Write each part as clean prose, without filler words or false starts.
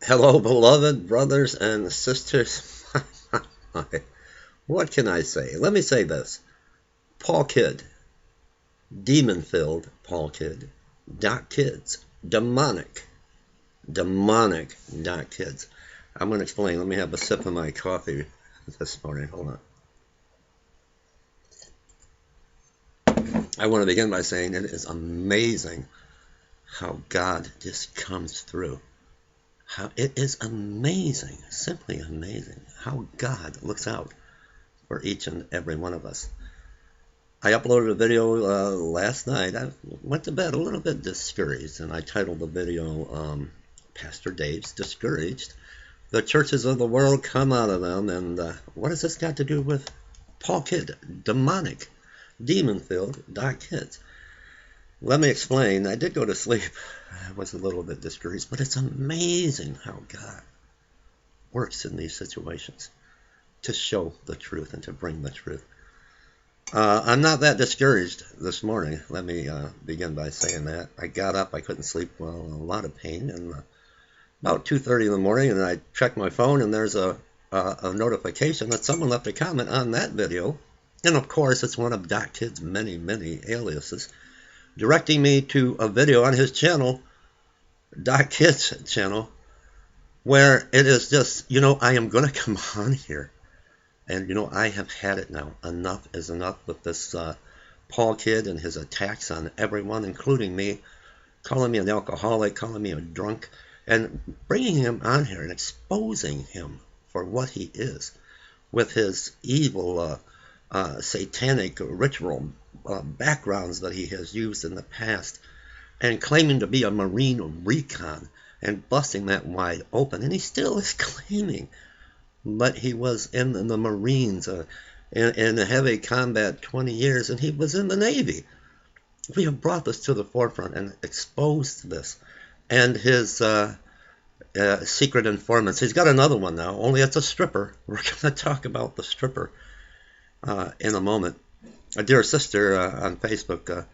Hello, beloved brothers and sisters. What can I say? Let me say this. Paul Kidd, demon-filled Paul Kidd, DocKidds, demonic DocKidds. I'm going to explain. Let me have a sip of my coffee this morning. Hold on. I want to begin by saying it is amazing how God just comes through. How it is amazing, simply amazing, how God looks out for each and every one of us. I uploaded a video last night. I went to bed a little bit discouraged, and I titled the video Pastor Dave's Discouraged. The churches of the world, come out of them. And what has this got to do with Paul Kidd, demonic, demon-filled DocKidds? Let me explain. I did go to sleep. I was a little bit discouraged, but it's amazing how God works in these situations to show the truth and to bring the truth. I'm not that discouraged this morning. Let me begin by saying that. I got up. I couldn't sleep well, a lot of pain, and about 2:30 in the morning, and I checked my phone, and there's a notification that someone left a comment on that video. And of course, it's one of DocKid's many, many aliases, directing me to a video on his channel, DocKid's channel, where it is just, I am going to come on here. And, I have had it now. Enough is enough with this Paul Kidd and his attacks on everyone, including me, calling me an alcoholic, calling me a drunk, and bringing him on here and exposing him for what he is with his evil, satanic ritual backgrounds that he has used in the past, and claiming to be a Marine recon and busting that wide open. And he still is claiming. But he was in the Marines, in heavy combat 20 years, and he was in the Navy. We have brought this to the forefront and exposed this. And his secret informants. He's got another one now, only it's a stripper. We're going to talk about the stripper in a moment. A dear sister on Facebook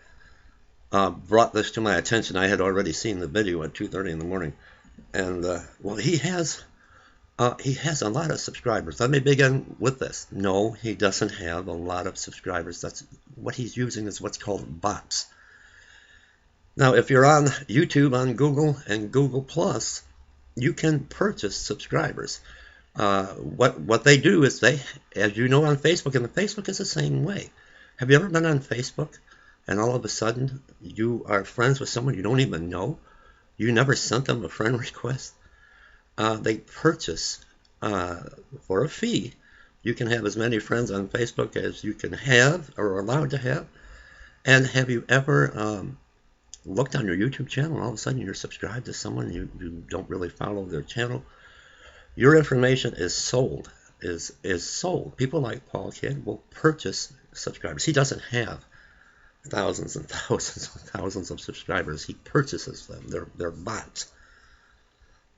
brought this to my attention. I had already seen the video at 2:30 in the morning. And, well, he has a lot of subscribers. Let me begin with this. No, he doesn't have a lot of subscribers. That's what he's using is what's called bots. Now, if you're on YouTube, on Google, and Google Plus, you can purchase subscribers. What they do is they, as you know, on Facebook, and the Facebook is the same way. Have you ever been on Facebook, and all of a sudden you are friends with someone you don't even know? You never sent them a friend request? They purchase for a fee. You can have as many friends on Facebook as you can have or are allowed to have. And have you ever looked on your YouTube channel and all of a sudden you're subscribed to someone you don't really follow their channel? Your information is sold. Is sold. People like Paul Kidd will purchase subscribers. He doesn't have thousands and thousands and thousands of subscribers. He purchases them. They're bots.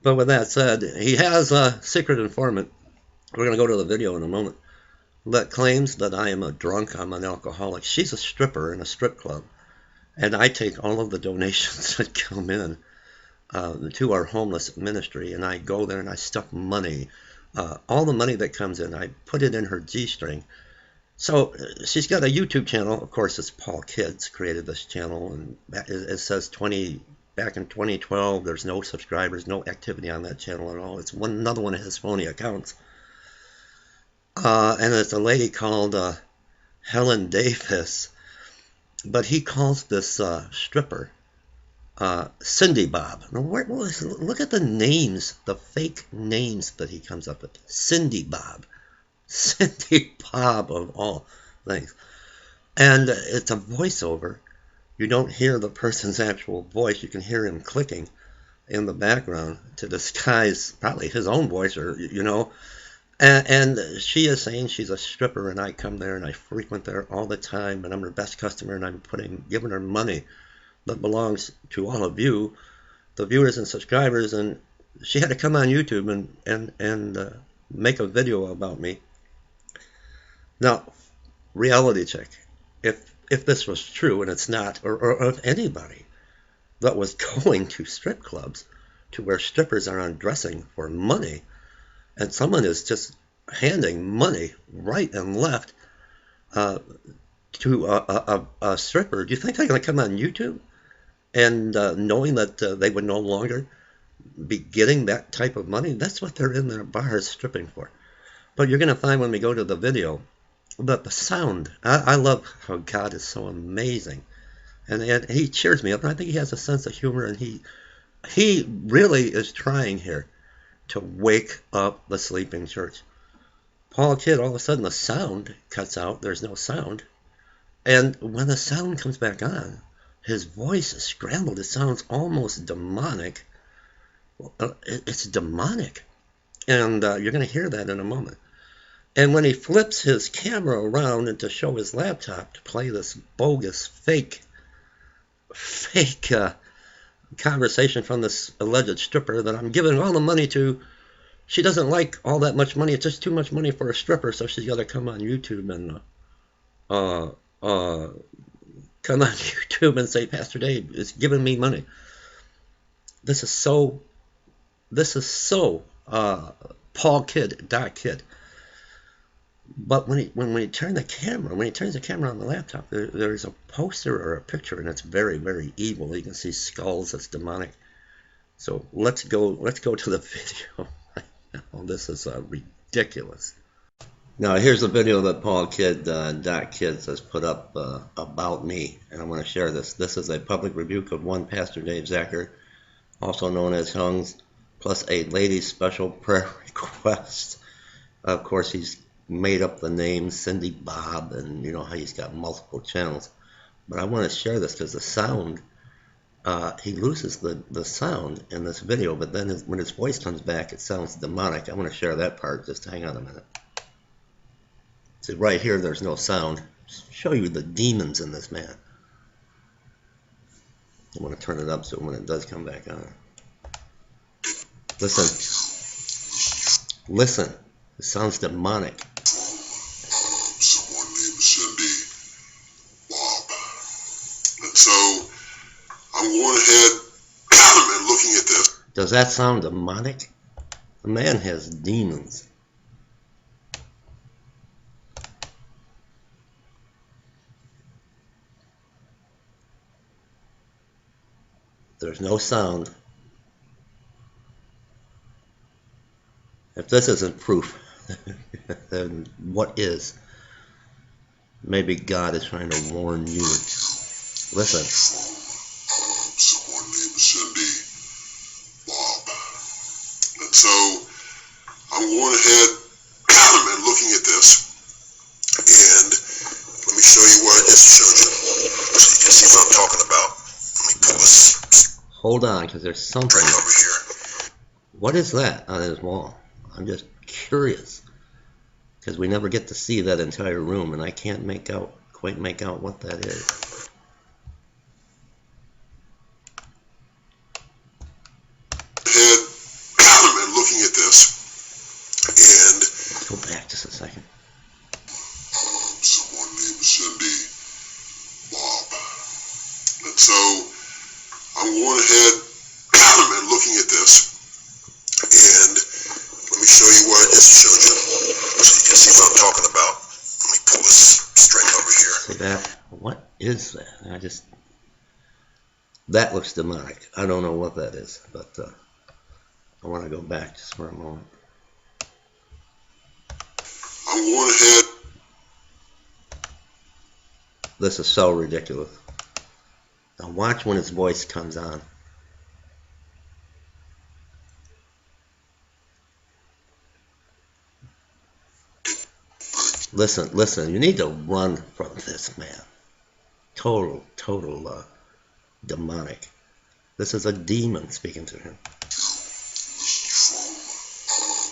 But with that said, he has a secret informant. We're going to go to the video in a moment. That claims that I am a drunk, I'm an alcoholic. She's a stripper in a strip club. And I take all of the donations that come in to our homeless ministry. And I go there and I stuff money. All the money that comes in, I put it in her G-string. So she's got a YouTube channel. Of course, it's Paul Kidd's created this channel. And it says back in 2012, there's no subscribers, no activity on that channel at all. It's another one of his phony accounts. And it's a lady called Helen Davis. But he calls this stripper Cindy Bob. Now, look at the names, the fake names that he comes up with. Cindy Bob. Cindy Bob of all things. And it's a voiceover. You don't hear the person's actual voice. You can hear him clicking in the background to disguise probably his own voice, or And she is saying she's a stripper, and I come there and I frequent there all the time, and I'm her best customer, and I'm giving her money that belongs to all of you, the viewers and subscribers. And she had to come on YouTube and make a video about me. Now, reality check. If this was true, and it's not, or if anybody that was going to strip clubs to where strippers are undressing for money, and someone is just handing money right and left uh, to a stripper. Do you think they're going to come on YouTube and knowing that they would no longer be getting that type of money? That's what they're in their bars stripping for. But you're going to find when we go to the video that the sound, I love how God is so amazing. And he cheers me up, and I think he has a sense of humor, and he really is trying here to wake up the sleeping church. Paul Kidd, all of a sudden the sound cuts out, there's no sound. And when the sound comes back on, his voice is scrambled. It sounds almost demonic. It's demonic. And you're going to hear that in a moment. And when he flips his camera around and to show his laptop to play this bogus, fake conversation from this alleged stripper that I'm giving all the money to, she doesn't like all that much money. It's just too much money for a stripper, so she's got to come on YouTube and come on YouTube and say, Pastor Dave is giving me money. This is so Paul Kidd, DocKidds. But when he turns the camera on the laptop, there's a poster or a picture, and it's very, very evil. You can see skulls. It's demonic. So let's go to the video right now. This is ridiculous. Now here's the video that Paul Kidd, DocKidds, has put up about me, and I want to share this. This is a public rebuke of one Pastor Dave Zacher, also known as Hungs, plus a lady's special prayer request. Of course, he's made up the name Cindy Bob, and you know how he's got multiple channels. But I want to share this because the sound, he loses the sound in this video, but then when his voice comes back, it sounds demonic. I want to share that part. Just hang on a minute. See, right here, there's no sound. Just show you the demons in this man. I want to turn it up so when it does come back on. Listen. Listen. It sounds demonic. Someone named Cindy Bob. And so I'm going ahead and looking at this. Does that sound demonic? The man has demons. There's no sound. If this isn't proof, then what is? Maybe God is trying to warn you. Listen. Someone named Cindy Bob. And so I'm going ahead and looking at this. And let me show you what I just showed you. So you can see what I'm talking about. Let me pull this. Hold on, because there's something over here. What is that on his wall? I'm just curious, because we never get to see that entire room, and I can't quite make out what that is. Head and looking at this, and let's go back just a second. Someone named Cindy Bob, and so I'm going ahead and looking at this, and let me show you what I just showed you, so you can see what I'm talking about. Let me pull this string over here. See that? What is that? That looks demonic. I don't know what that is, but I want to go back just for a moment. I'm going ahead. This is so ridiculous. Now watch when his voice comes on. Listen, you need to run from this man. Total demonic. This is a demon speaking to him.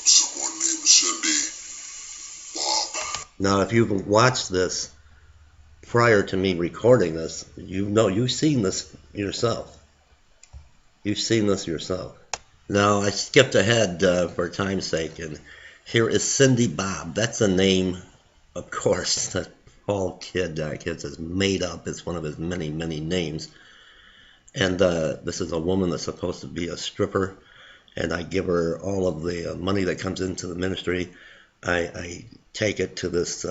Someone named Cindy Bob. Now, if you've watched this prior to me recording this, you've seen this yourself. You've seen this yourself. Now, I skipped ahead for time's sake, and here is Cindy Bob. That's a name, of course, that Paul Kidd, DocKidds, has made up. It's one of his many, many names. And this is a woman that's supposed to be a stripper. and I give her all of the money that comes into the ministry. I take it to this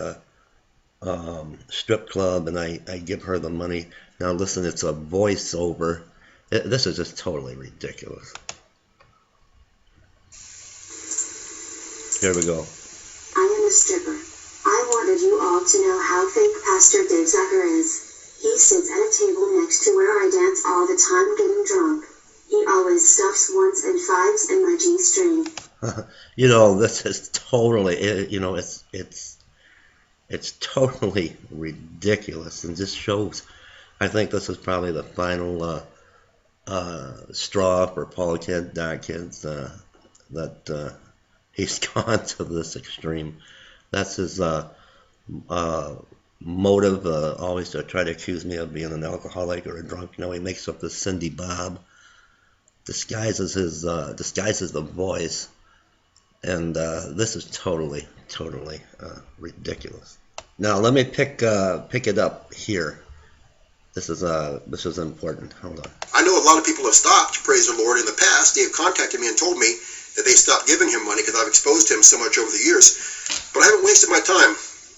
strip club, and I give her the money. Now listen, it's a voiceover. This is just totally ridiculous. Here we go. I am a stripper. I wanted you all to know how fake Pastor Dave Zucker is. He sits at a table next to where I dance all the time getting drunk. He always stuffs ones and fives in my G-string. You know, this is totally, you know, it's totally ridiculous, and just shows. I think this is probably the final straw for Paul Kidd, DocKidds, that he's gone to this extreme. That's his motive, always to try to accuse me of being an alcoholic or a drunk. You know, he makes up this Cindy Bob, disguises the voice, and this is totally ridiculous. Now let me pick it up here. This is important. Hold on. I know a lot of people have stopped, praise the Lord, in the past. They have contacted me and told me that they stopped giving him money because I've exposed him so much over the years. But I haven't wasted my time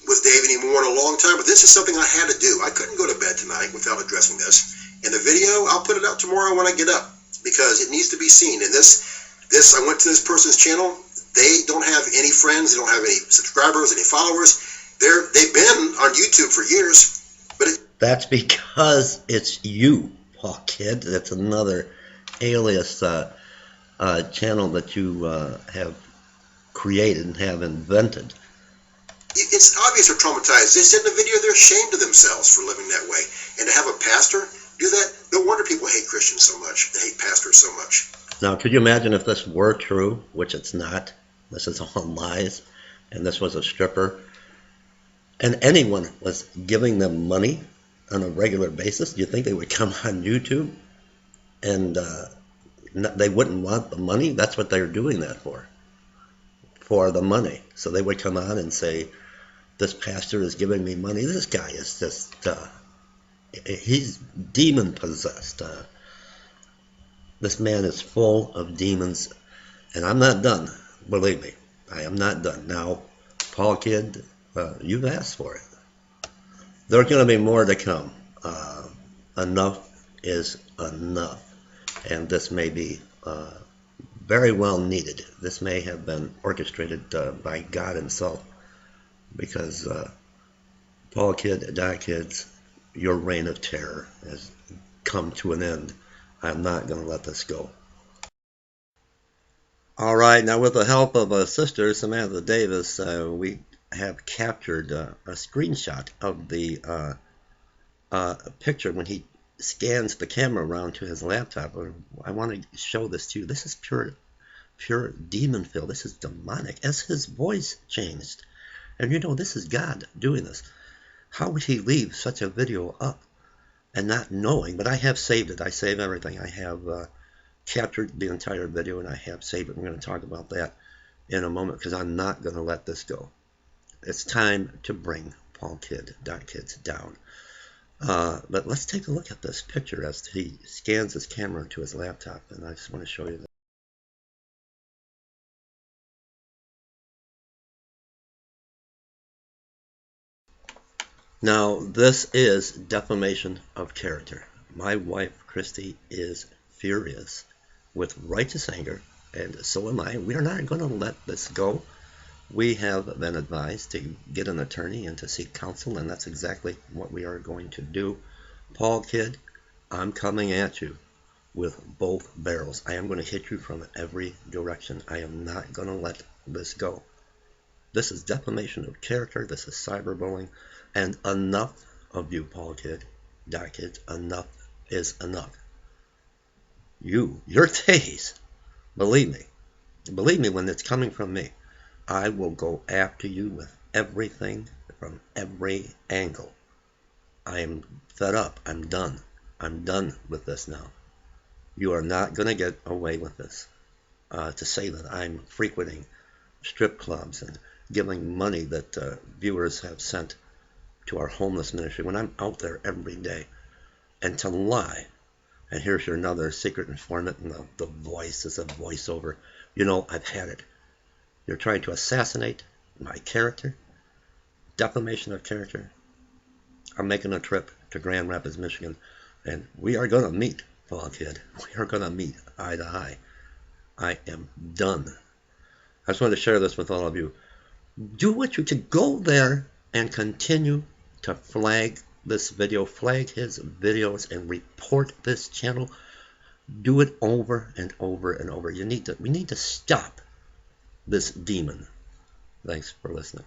with Dave anymore in a long time. But this is something I had to do. I couldn't go to bed tonight without addressing this. And the video, I'll put it out tomorrow when I get up, because it needs to be seen. And this, I went to this person's channel. They don't have any friends. They don't have any subscribers, any followers. They've been on YouTube for years. But that's because it's you, Paul Kidd. That's another alias channel that you have created and have invented. It's obvious they're traumatized. They said in the video they're ashamed of themselves for living that way. And to have a pastor do that, no wonder people hate Christians so much. They hate pastors so much. Now, could you imagine if this were true, which it's not? This is all lies, and this was a stripper, and anyone was giving them money on a regular basis. Do you think they would come on YouTube and they wouldn't want the money? That's what they're doing that for the money. So they would come on and say, this pastor is giving me money. This guy is just, he's demon possessed. This man is full of demons, and I'm not done. Believe me, I am not done. Now, Paul Kidd, you've asked for it. There's going to be more to come. Enough is enough. And this may be very well needed. This may have been orchestrated by God himself. Because Paul Kidd, DocKidds, your reign of terror has come to an end. I'm not going to let this go. All right, now with the help of a sister, Samantha Davis, we have captured a screenshot of the picture when he scans the camera around to his laptop. I want to show this to you. This is pure demon filled. This is demonic, as his voice changed. And you know, this is God doing this. How would he leave such a video up and not knowing? But I have saved it. I save everything. I have captured the entire video, and I have saved it. We're going to talk about that in a moment, because I'm not going to let this go. It's time to bring Paul Kidd, DocKidds, down. But let's take a look at this picture as he scans his camera to his laptop, and I just want to show you that. Now, this is defamation of character. My wife, Christy, is furious with righteous anger, and so am I. We are not going to let this go. We have been advised to get an attorney and to seek counsel, and that's exactly what we are going to do. Paul Kidd, I'm coming at you with both barrels. I am going to hit you from every direction. I am not going to let this go. This is defamation of character. This is cyberbullying. And enough of you, Paul Kidd, DocKidds. Enough is enough. Your days, believe me when it's coming from me, I will go after you with everything from every angle. I am fed up. I'm done. I'm done with this now. You are not going to get away with this. To say that I'm frequenting strip clubs and giving money that viewers have sent to our homeless ministry when I'm out there every day, and to lie And here's your another secret informant, and the voice is a voiceover. You know, I've had it. You're trying to assassinate my character, defamation of character. I'm making a trip to Grand Rapids, Michigan, and we are going to meet, Kid. We are going to meet eye to eye. I am done. I just wanted to share this with all of you. Do what you can. Go there and continue to flag this video, flag his videos, and report this channel. Do it over and over and over. We need to stop this demon. Thanks for listening.